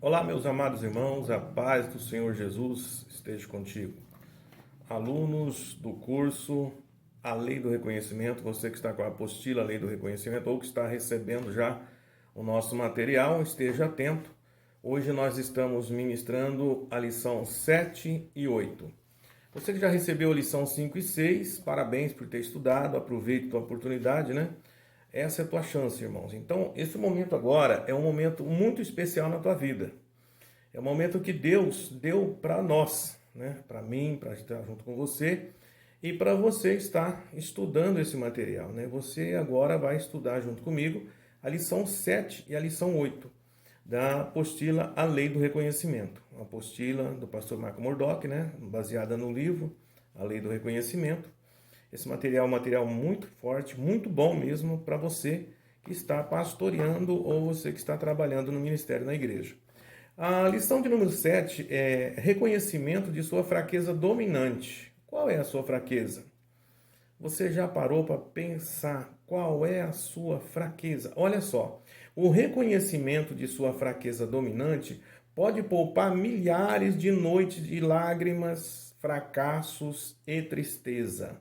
Olá, meus amados irmãos, a paz do Senhor Jesus esteja contigo. Alunos do curso A Lei do Reconhecimento, você que está com a apostila A Lei do Reconhecimento ou que está recebendo já o nosso material, esteja atento. Hoje nós estamos ministrando a lição 7 e 8. Você que já recebeu a lição 5 e 6, parabéns por ter estudado, aproveite a tua oportunidade, né? Essa é a tua chance, irmãos. Então, esse momento agora é um momento muito especial na tua vida. É um momento que Deus deu para nós, né? Para mim, para estar junto com você e para você estar estudando esse material, né? Você agora vai estudar junto comigo a lição 7 e a lição 8 da apostila A Lei do Reconhecimento. Uma apostila do pastor Marco Murdock, né? Baseada no livro A Lei do Reconhecimento. Esse material é um material muito forte, muito bom mesmo para você que está pastoreando ou você que está trabalhando no ministério na igreja. A lição de número 7 é reconhecimento de sua fraqueza dominante. Qual é a sua fraqueza? Você já parou para pensar qual é a sua fraqueza? Olha só, o reconhecimento de sua fraqueza dominante pode poupar milhares de noites de lágrimas, fracassos e tristeza.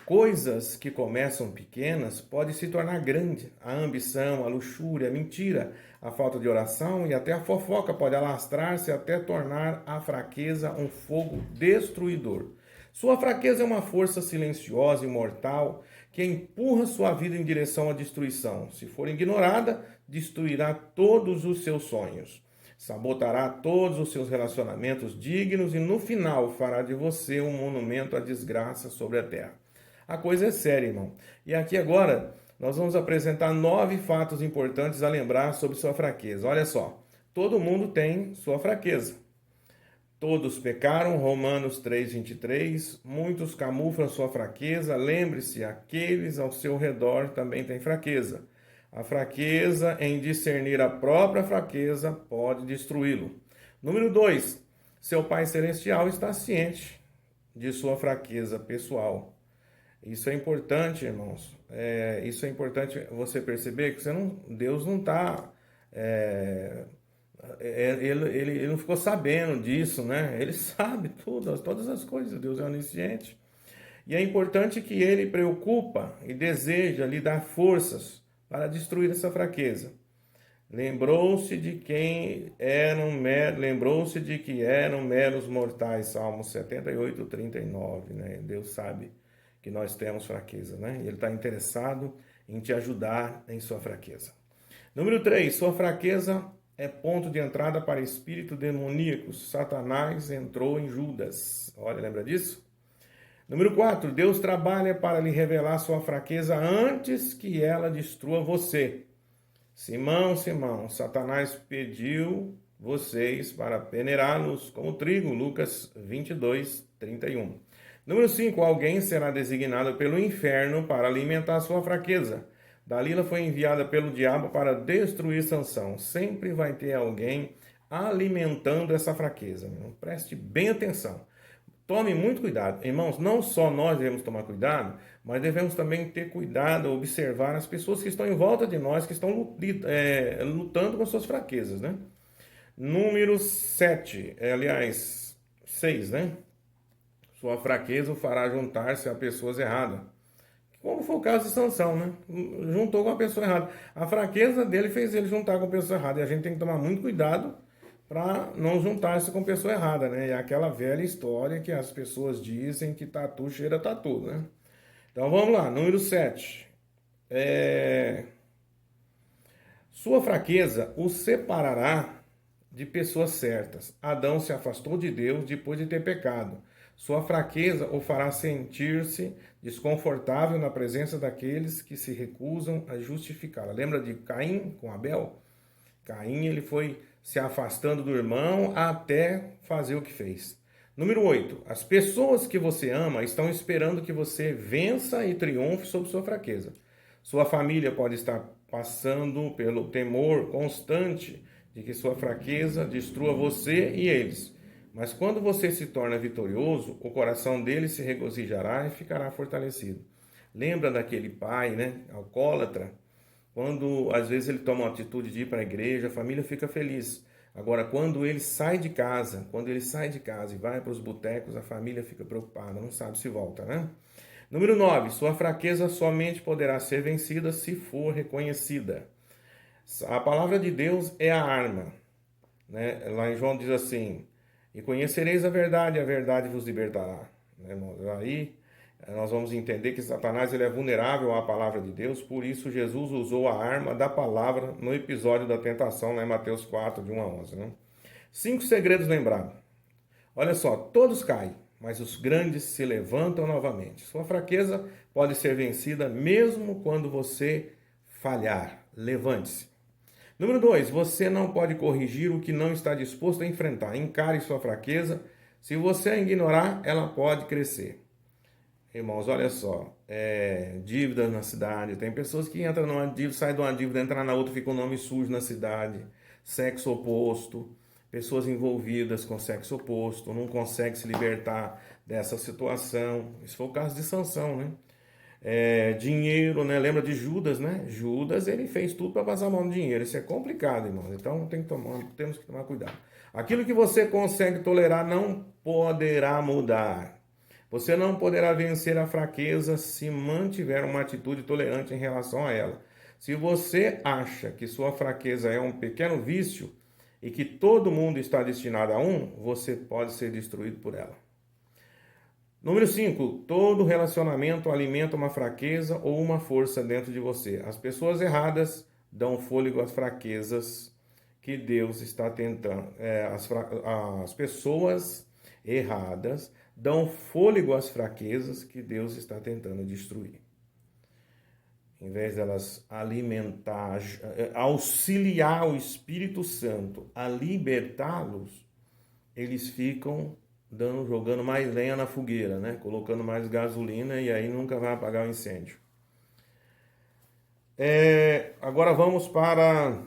Coisas que começam pequenas podem se tornar grandes. A ambição, a luxúria, a mentira, a falta de oração e até a fofoca pode alastrar-se até tornar a fraqueza um fogo destruidor. Sua fraqueza é uma força silenciosa e mortal que empurra sua vida em direção à destruição. Se for ignorada, destruirá todos os seus sonhos. Sabotará todos os seus relacionamentos dignos e no final fará de você um monumento à desgraça sobre a terra. A coisa é séria, irmão. E aqui agora nós vamos apresentar 9 fatos importantes a lembrar sobre sua fraqueza. Olha só, todo mundo tem sua fraqueza. Todos pecaram, Romanos 3:23. Muitos camuflam sua fraqueza. Lembre-se, aqueles ao seu redor também têm fraqueza. A fraqueza em discernir a própria fraqueza pode destruí-lo. Número 2. Seu Pai Celestial está ciente de sua fraqueza pessoal. Isso é importante, irmãos. Isso é importante você perceber que Deus não está. Ele não ficou sabendo disso, né? Ele sabe tudo, todas as coisas. Deus é onisciente. E é importante que ele preocupa e deseja lhe dar forças para destruir essa fraqueza. Lembrou-se de que eram meros mortais, Salmos 78:39, né? Deus sabe que nós temos fraqueza, né? E ele está interessado em te ajudar em sua fraqueza. Número 3, sua fraqueza é ponto de entrada para espíritos demoníacos. Satanás entrou em Judas. Olha, lembra disso? Número 4, Deus trabalha para lhe revelar sua fraqueza antes que ela destrua você. Simão, Satanás pediu vocês para peneirá-los como trigo. Lucas 22:31. Número 5. Alguém será designado pelo inferno para alimentar sua fraqueza. Dalila foi enviada pelo diabo para destruir Sansão. Sempre vai ter alguém alimentando essa fraqueza. Preste bem atenção. Tome muito cuidado. Irmãos, não só nós devemos tomar cuidado, mas devemos também ter cuidado, observar as pessoas que estão em volta de nós, que estão lutando com suas fraquezas, né? Número 7, aliás, 6, né? Sua fraqueza o fará juntar-se a pessoas erradas. Como foi o caso de Sansão, né? Juntou com a pessoa errada. A fraqueza dele fez ele juntar com a pessoa errada. E a gente tem que tomar muito cuidado para não juntar-se com a pessoa errada, né? É aquela velha história que as pessoas dizem que tatu cheira tatu, né? Então vamos lá, número 7. Sua fraqueza o separará de pessoas certas. Adão se afastou de Deus depois de ter pecado. Sua fraqueza o fará sentir-se desconfortável na presença daqueles que se recusam a justificá-la. Lembra de Caim com Abel? Caim ele foi se afastando do irmão até fazer o que fez. Número 8. As pessoas que você ama estão esperando que você vença e triunfe sobre sua fraqueza. Sua família pode estar passando pelo temor constante de que sua fraqueza destrua você e eles. Mas quando você se torna vitorioso, o coração deles se regozijará e ficará fortalecido. Lembra daquele pai, né, alcoólatra? Quando às vezes ele toma uma atitude de ir para a igreja, a família fica feliz. Agora, quando ele sai de casa, e vai para os botecos, a família fica preocupada, não sabe se volta, né? Número 9, sua fraqueza somente poderá ser vencida se for reconhecida. A palavra de Deus é a arma, né? Lá em João diz assim: e conhecereis a verdade vos libertará. Né, irmãos? Aí nós vamos entender que Satanás ele é vulnerável à palavra de Deus, por isso Jesus usou a arma da palavra no episódio da tentação, lá em Mateus 4, de 1 a 11. Né? 5 segredos lembrados. Olha só, todos caem, mas os grandes se levantam novamente. Sua fraqueza pode ser vencida mesmo quando você falhar. Levante-se. Número 2, você não pode corrigir o que não está disposto a enfrentar. Encare sua fraqueza. Se você a ignorar, ela pode crescer. Irmãos, olha só, dívidas na cidade. Tem pessoas que entram numa dívida, saem de uma dívida, entram na outra, fica um nome sujo na cidade. Sexo oposto, pessoas envolvidas com sexo oposto, não conseguem se libertar dessa situação. Isso foi o caso de Sansão, né? Dinheiro, né? Lembra de Judas, né? Judas, ele fez tudo para passar a mão no dinheiro. Isso é complicado, irmãos. Então temos que tomar cuidado. Aquilo que você consegue tolerar não poderá mudar. Você não poderá vencer a fraqueza se mantiver uma atitude tolerante em relação a ela. Se você acha que sua fraqueza é um pequeno vício e que todo mundo está destinado a um, você pode ser destruído por ela. Número 5, todo relacionamento alimenta uma fraqueza ou uma força dentro de você. As pessoas erradas dão fôlego às fraquezas que Deus está tentando. As pessoas erradas dão fôlego às fraquezas que Deus está tentando destruir. Em vez delas alimentar, auxiliar o Espírito Santo a libertá-los, eles ficam jogando mais lenha na fogueira, né? Colocando mais gasolina e aí nunca vai apagar o incêndio. Agora vamos para...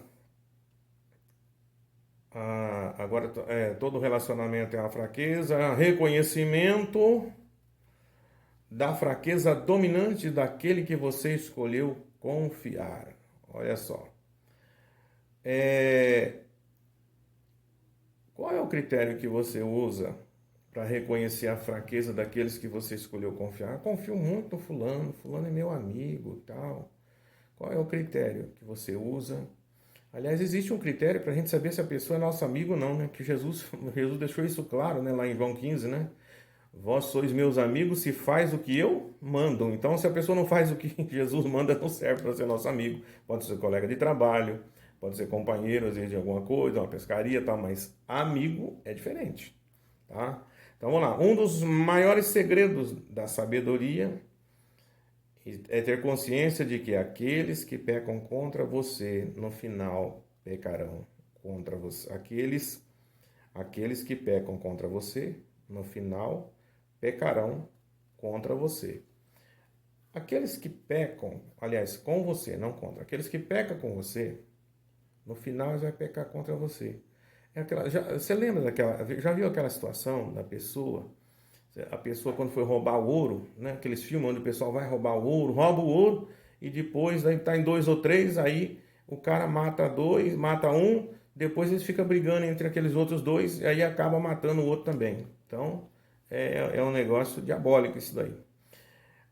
todo relacionamento é uma fraqueza. Reconhecimento da fraqueza dominante daquele que você escolheu confiar. Olha só. Qual é o critério que você usa para reconhecer a fraqueza daqueles que você escolheu confiar? Eu confio muito no fulano é meu amigo, tal. Qual é o critério que você usa? Aliás, existe um critério para a gente saber se a pessoa é nosso amigo ou não, né? Que Jesus deixou isso claro, né? Lá em João 15, né? Vós sois meus amigos se faz o que eu mando. Então, se a pessoa não faz o que Jesus manda, não serve para ser nosso amigo. Pode ser colega de trabalho, pode ser companheiro, às vezes, de alguma coisa, uma pescaria, tal, mas amigo é diferente, tá? Então, vamos lá. Um dos maiores segredos da sabedoria é ter consciência de que aqueles que pecam contra você, no final, pecarão contra você. Aqueles que pecam contra você, no final, pecarão contra você. Aqueles que pecam, aliás, com você, não contra. Aqueles que pecam com você, no final eles vão pecar contra você. Você lembra daquela... Já viu aquela situação da pessoa... A pessoa quando foi roubar o ouro, né? Aqueles filmes onde o pessoal vai roubar o ouro, rouba o ouro e depois aí tá em 2 ou 3, aí o cara mata 2, mata um, depois eles ficam brigando entre aqueles outros 2 e aí acaba matando o outro também. Então é um negócio diabólico isso daí.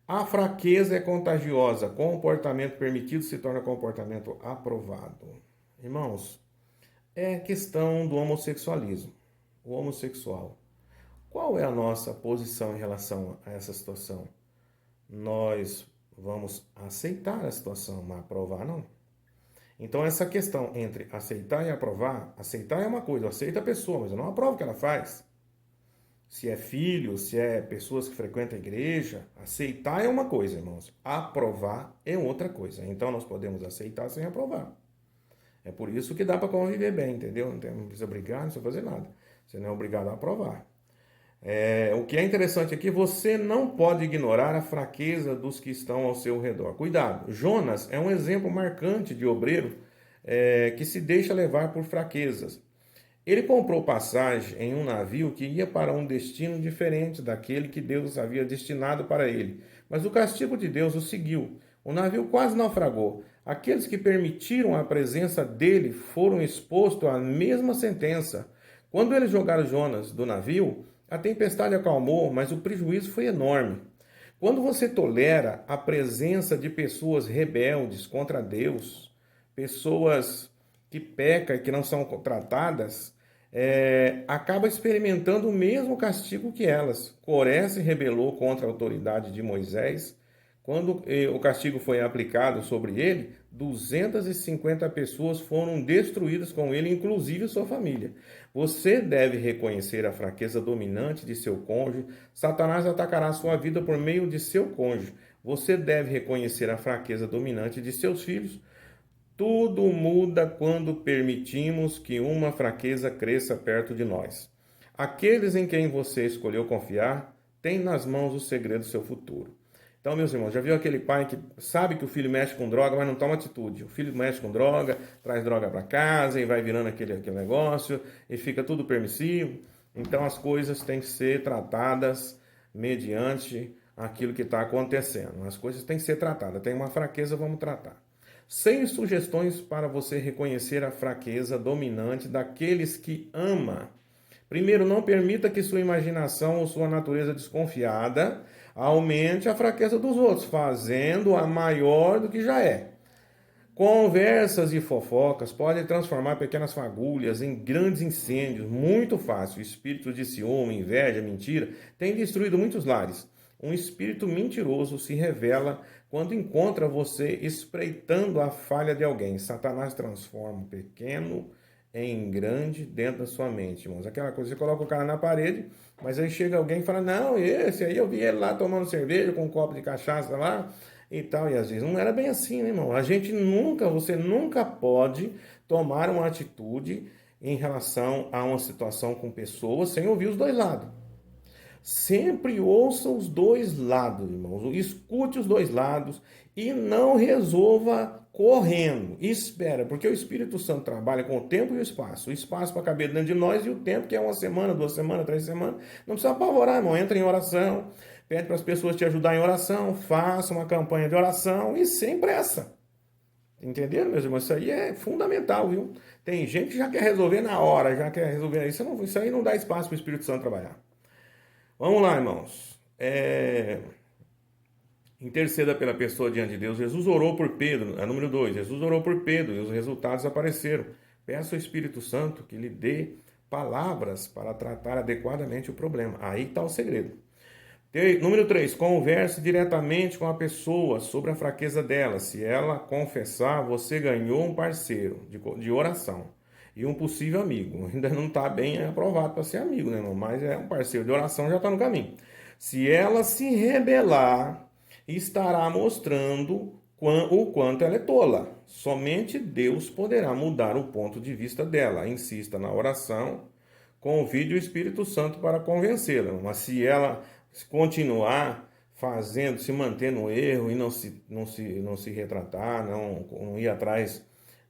A fraqueza é contagiosa, comportamento permitido se torna comportamento aprovado. Irmãos, é questão do homossexualismo, o homossexual. Qual é a nossa posição em relação a essa situação? Nós vamos aceitar a situação, mas aprovar não. Então essa questão entre aceitar e aprovar, aceitar é uma coisa, eu aceito a pessoa, mas eu não aprovo o que ela faz. Se é filho, se é pessoas que frequentam a igreja, aceitar é uma coisa, irmãos. Aprovar é outra coisa. Então nós podemos aceitar sem aprovar. É por isso que dá para conviver bem, entendeu? Não precisa brigar, não precisa fazer nada. Você não é obrigado a aprovar. O que é interessante aqui, você não pode ignorar a fraqueza dos que estão ao seu redor. Cuidado, Jonas é um exemplo marcante de obreiro que se deixa levar por fraquezas. Ele comprou passagem em um navio que ia para um destino diferente daquele que Deus havia destinado para ele. Mas o castigo de Deus o seguiu. O navio quase naufragou. Aqueles que permitiram a presença dele foram expostos à mesma sentença. Quando eles jogaram Jonas do navio, a tempestade acalmou, mas o prejuízo foi enorme. Quando você tolera a presença de pessoas rebeldes contra Deus, pessoas que pecam e que não são tratadas, acaba experimentando o mesmo castigo que elas. Coré se rebelou contra a autoridade de Moisés. Quando o castigo foi aplicado sobre ele, 250 pessoas foram destruídas com ele, inclusive sua família. Você deve reconhecer a fraqueza dominante de seu cônjuge. Satanás atacará sua vida por meio de seu cônjuge. Você deve reconhecer a fraqueza dominante de seus filhos. Tudo muda quando permitimos que uma fraqueza cresça perto de nós. Aqueles em quem você escolheu confiar têm nas mãos o segredo do seu futuro. Então, meus irmãos, já viu aquele pai que sabe que o filho mexe com droga, mas não toma atitude? O filho mexe com droga, traz droga para casa e vai virando aquele negócio e fica tudo permissivo. Então, as coisas têm que ser tratadas mediante aquilo que está acontecendo. As coisas têm que ser tratadas. Tem uma fraqueza, vamos tratar. 6 sugestões para você reconhecer a fraqueza dominante daqueles que ama. Primeiro, não permita que sua imaginação ou sua natureza desconfiada aumente a fraqueza dos outros, fazendo-a maior do que já é. Conversas e fofocas podem transformar pequenas fagulhas em grandes incêndios, muito fácil. Espíritos de ciúme, inveja, mentira têm destruído muitos lares. Um espírito mentiroso se revela quando encontra você espreitando a falha de alguém. Satanás transforma o pequeno em grande dentro da sua mente, irmãos. Aquela coisa, você coloca o cara na parede, mas aí chega alguém e fala, não, esse aí eu vi ele lá tomando cerveja com um copo de cachaça lá e tal. E às vezes não era bem assim, né, irmão? Você nunca pode tomar uma atitude em relação a uma situação com pessoas sem ouvir os dois lados. Sempre ouça os dois lados, irmãos. Escute os dois lados e não resolva correndo. Espera, porque o Espírito Santo trabalha com o tempo e o espaço. O espaço para caber dentro de nós e o tempo, que é 1 semana, 2 semanas, 3 semanas. Não precisa apavorar, irmão. Entra em oração, pede para as pessoas te ajudar em oração, faça uma campanha de oração e sem pressa. Entenderam, meus irmãos? Isso aí é fundamental, viu? Tem gente que já quer resolver na hora, já quer resolver. Isso aí não dá espaço para o Espírito Santo trabalhar. Vamos lá, irmãos. Interceda pela pessoa diante de Deus. Jesus orou por Pedro, número 2. Jesus orou por Pedro e os resultados apareceram. Peça ao Espírito Santo que lhe dê palavras para tratar adequadamente o problema. Aí está o segredo. Número 3. Converse diretamente com a pessoa sobre a fraqueza dela. Se ela confessar, você ganhou um parceiro de oração e um possível amigo. Ainda não está bem aprovado para ser amigo, né, irmão? Mas é um parceiro de oração, já está no caminho. Se ela se rebelar, estará mostrando o quanto ela é tola. Somente Deus poderá mudar o ponto de vista dela. Insista na oração, convide o Espírito Santo para convencê-la. Mas se ela continuar se mantendo no erro e não se retratar, não ir atrás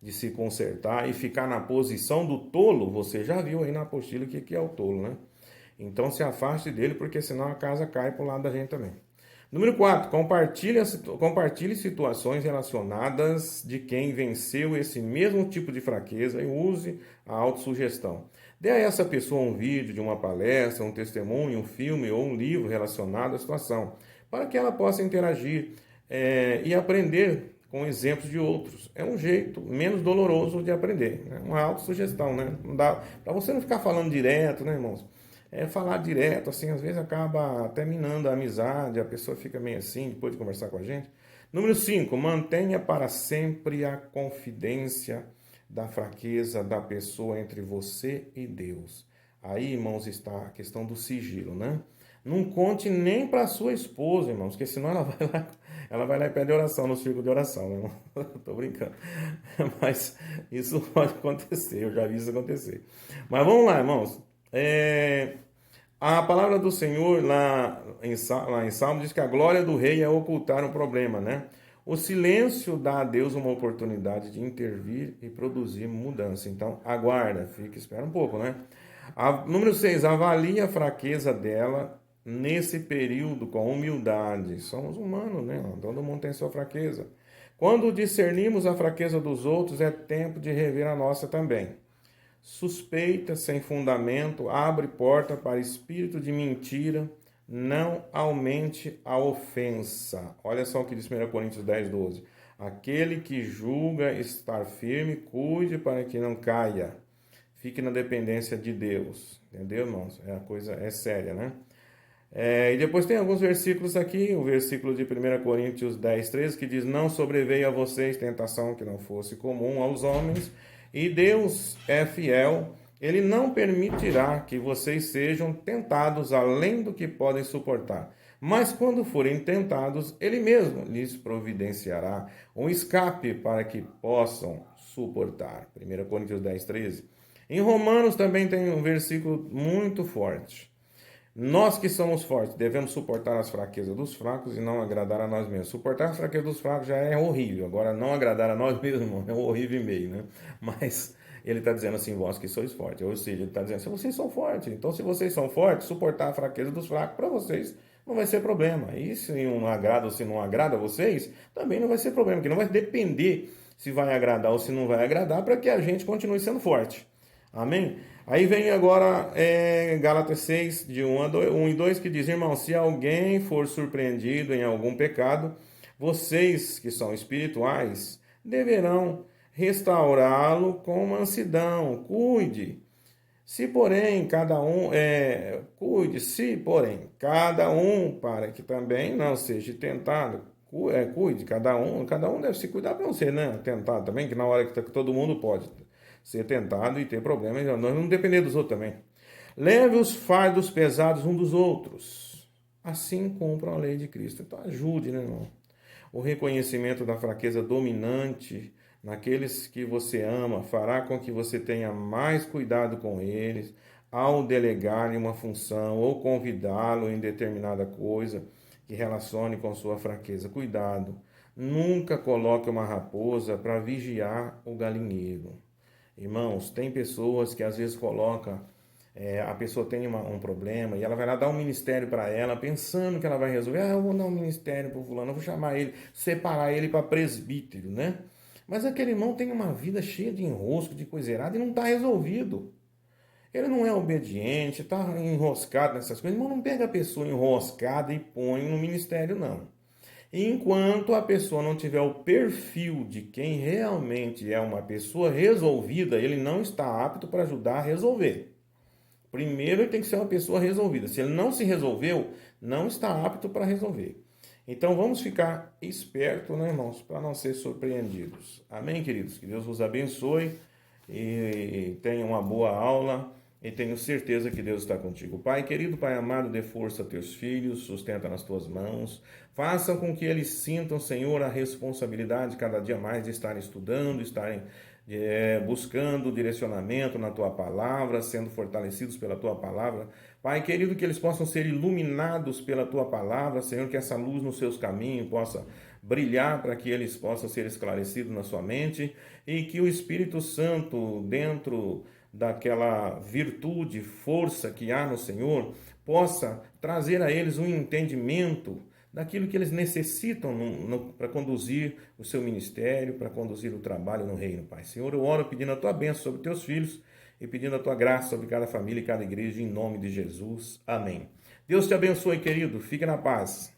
de se consertar e ficar na posição do tolo, você já viu aí na apostila o que é o tolo, né? Então se afaste dele, porque senão a casa cai para o lado da gente também. Número 4, compartilhe situações relacionadas de quem venceu esse mesmo tipo de fraqueza e use a autossugestão. Dê a essa pessoa um vídeo de uma palestra, um testemunho, um filme ou um livro relacionado à situação, para que ela possa interagir e aprender com exemplos de outros. É um jeito menos doloroso de aprender, né? Uma autossugestão, né? Não dá para você não ficar falando direto, né, irmãos? Falar direto, assim, às vezes acaba até minando a amizade, a pessoa fica meio assim, depois de conversar com a gente. Número 5, mantenha para sempre a confidência da fraqueza da pessoa entre você e Deus. Aí, irmãos, está a questão do sigilo, né? Não conte nem para sua esposa, irmãos, porque senão ela vai lá e pede oração no círculo de oração, né, irmão? Tô brincando. Mas isso pode acontecer, eu já vi isso acontecer. Mas vamos lá, irmãos. A palavra do Senhor lá em Salmo diz que a glória do rei é ocultar um problema, né? O silêncio dá a Deus uma oportunidade de intervir e produzir mudança. Então, aguarda, espera um pouco, né? Número 6, avalie a fraqueza dela nesse período com humildade. Somos humanos, né? Todo mundo tem sua fraqueza. Quando discernimos a fraqueza dos outros, é tempo de rever a nossa também. Suspeita sem fundamento abre porta para espírito de mentira, não aumente a ofensa. Olha só o que diz 1 Coríntios 10, 12. Aquele que julga estar firme, cuide para que não caia. Fique na dependência de Deus. Entendeu, irmãos? A coisa é séria, né? E depois tem alguns versículos aqui, o versículo de 1 Coríntios 10, 13, que diz: Não sobreveio a vocês tentação que não fosse comum aos homens, e Deus é fiel, Ele não permitirá que vocês sejam tentados além do que podem suportar. Mas quando forem tentados, Ele mesmo lhes providenciará um escape para que possam suportar. 1 Coríntios 10, 13. Em Romanos também tem um versículo muito forte. Nós que somos fortes devemos suportar as fraquezas dos fracos e não agradar a nós mesmos. Suportar as fraquezas dos fracos já é horrível. Agora, não agradar a nós mesmos é um horrível e meio, né? Mas ele está dizendo assim, vós que sois fortes. Ou seja, ele está dizendo assim, vocês são fortes. Então, se vocês são fortes, suportar a fraqueza dos fracos para vocês não vai ser problema. E se um agrada ou se não agrada a vocês, também não vai ser problema. Porque não vai depender se vai agradar ou se não vai agradar para que a gente continue sendo forte. Amém? Aí vem agora Gálatas 6, de 1 e 2, que diz: Irmão, se alguém for surpreendido em algum pecado, vocês que são espirituais deverão restaurá-lo com mansidão. Se porém cada um para que também não seja tentado, cuide, cada um deve se cuidar para não ser, né, tentado também, que na hora que todo mundo pode ser tentado e ter problemas, nós não depender dos outros também. Leve os fardos pesados um dos outros, assim cumpram a lei de Cristo. Então ajude, né, irmão? O reconhecimento da fraqueza dominante naqueles que você ama fará com que você tenha mais cuidado com eles ao delegar-lhe uma função ou convidá-lo em determinada coisa que relacione com sua fraqueza. Cuidado, nunca coloque uma raposa para vigiar o galinheiro. Irmãos, tem pessoas que às vezes colocam, a pessoa tem um problema e ela vai lá dar um ministério para ela, pensando que ela vai resolver. Eu vou dar um ministério para o fulano, eu vou chamar ele, separar ele para presbítero, né? Mas aquele irmão tem uma vida cheia de enrosco, de coisa errada e não está resolvido. Ele não é obediente, está enroscado nessas coisas. Irmão, não pega a pessoa enroscada e põe no ministério, não. Enquanto a pessoa não tiver o perfil de quem realmente é uma pessoa resolvida, ele não está apto para ajudar a resolver. Primeiro, ele tem que ser uma pessoa resolvida. Se ele não se resolveu, não está apto para resolver. Então, vamos ficar espertos, né, irmãos, para não ser surpreendidos. Amém, queridos? Que Deus vos abençoe e tenha uma boa aula. E tenho certeza que Deus está contigo. Pai querido, Pai amado, dê força a teus filhos, sustenta nas tuas mãos. Faça com que eles sintam, Senhor, a responsabilidade cada dia mais de estarem estudando, estarem buscando direcionamento na tua palavra, sendo fortalecidos pela tua palavra. Pai querido, que eles possam ser iluminados pela tua palavra, Senhor, que essa luz nos seus caminhos possa brilhar para que eles possam ser esclarecidos na sua mente e que o Espírito Santo, dentro daquela virtude, força que há no Senhor, possa trazer a eles um entendimento daquilo que eles necessitam para conduzir o seu ministério, para conduzir o trabalho no reino, Pai. Senhor, eu oro pedindo a tua bênção sobre teus filhos e pedindo a tua graça sobre cada família e cada igreja, em nome de Jesus. Amém. Deus te abençoe, querido. Fique na paz.